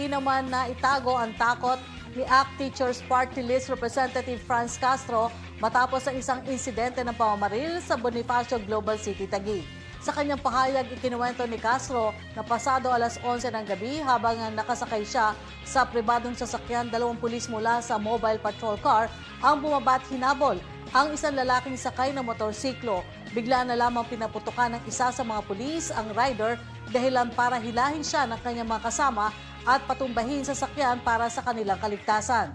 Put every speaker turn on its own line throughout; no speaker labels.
Hindi naman na itago ang takot ni ACT Teachers Party List Representative Franz Castro matapos ang isang insidente ng pamamaril sa Bonifacio Global City, Taguig. Sa kanyang pahayag, ikinuwento ni Castro na pasado alas 11 ng gabi habang nakasakay siya sa pribadong sasakyan, 2 pulis mula sa mobile patrol car ang bumaba at hinabol ang isang lalaking sakay ng motorsiklo. Bigla na lamang pinaputukan ng isa sa mga pulis ang rider dahilan para hilahin siya ng kanyang mga kasama at patumbahin sa sakyan para sa kanilang kaligtasan.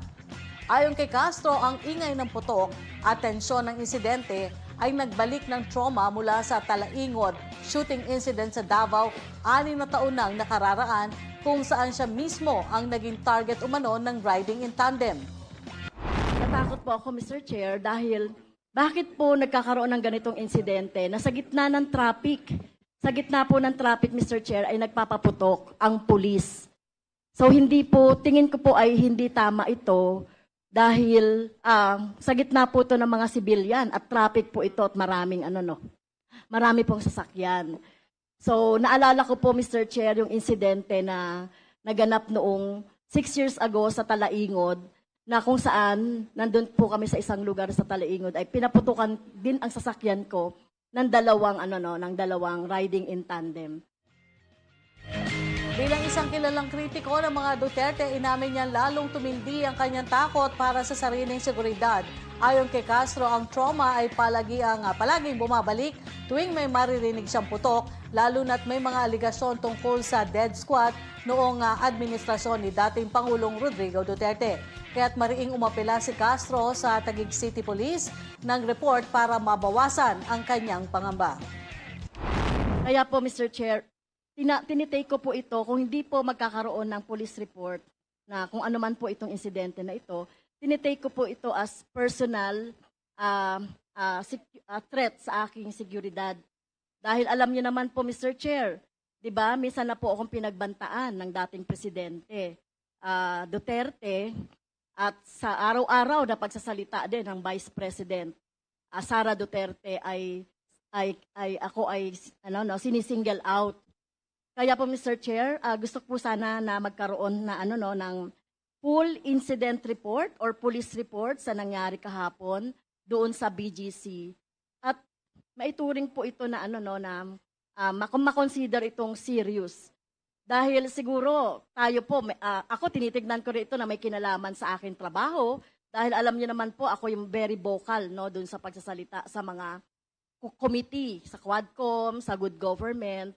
Ayon kay Castro, ang ingay ng putok at tensyon ng insidente ay nagbalik ng trauma mula sa Talaingod shooting incident sa Davao 6 na taon nang nakararaan kung saan siya mismo ang naging target umano ng riding in tandem.
Natakot po ako, Mr. Chair, dahil bakit po nagkakaroon ng ganitong insidente na sa gitna ng traffic, Mr. Chair, ay nagpapaputok ang pulis. So tingin ko po ay hindi tama ito dahil sa gitna po ito ng mga sibilyan at traffic po ito at marami pong sasakyan. So naalala ko po, Mr. Chair, yung insidente na naganap noong 6 years ago sa Talaingod, na kung saan nandun po kami sa isang lugar sa Talaingod ay pinaputukan din ang sasakyan ko ng dalawang riding in tandem.
Bilang isang kilalang kritiko ng mga Duterte, inamin niyang lalong tumindi ang kanyang takot para sa sariling seguridad. Ayon kay Castro, ang trauma ay palaging bumabalik tuwing may maririnig siyang putok, lalo na't may mga aligasyon tungkol sa death squad noong administrasyon ni dating Pangulong Rodrigo Duterte. Kaya't mariing umapela si Castro sa Taguig City Police ng report para mabawasan ang kanyang pangamba.
Kaya po, Mr. Chair, tinitake ko po ito kung hindi po magkakaroon ng police report na kung ano man po itong insidente na ito, tinitake ko po ito as personal threat sa aking seguridad. Dahil alam niyo naman po, Mr. Chair, di ba, minsan na po akong pinagbantaan ng dating presidente Duterte at sa araw-araw na pagsasalita din ng Vice President Sara Duterte ay sinisingle out. Kaya po, Mr. Chair, gusto po sana na magkaroon na ng full incident report or police report sa nangyari kahapon doon sa BGC. At maituring po ito na makonsider itong serious. Dahil siguro tayo po, ako tinitignan ko rin ito na may kinalaman sa aking trabaho dahil alam niyo naman po ako yung very vocal doon sa pagsasalita sa mga committee, sa Quadcom, sa Good Government.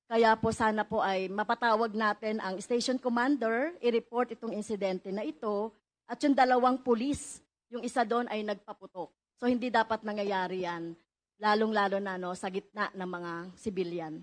Kaya po sana po ay mapatawag natin ang station commander, i-report itong insidente na ito at yung 2 pulis, yung isa doon ay nagpaputok. So hindi dapat nangyayari yan, lalong-lalo na sa gitna ng mga sibilyan.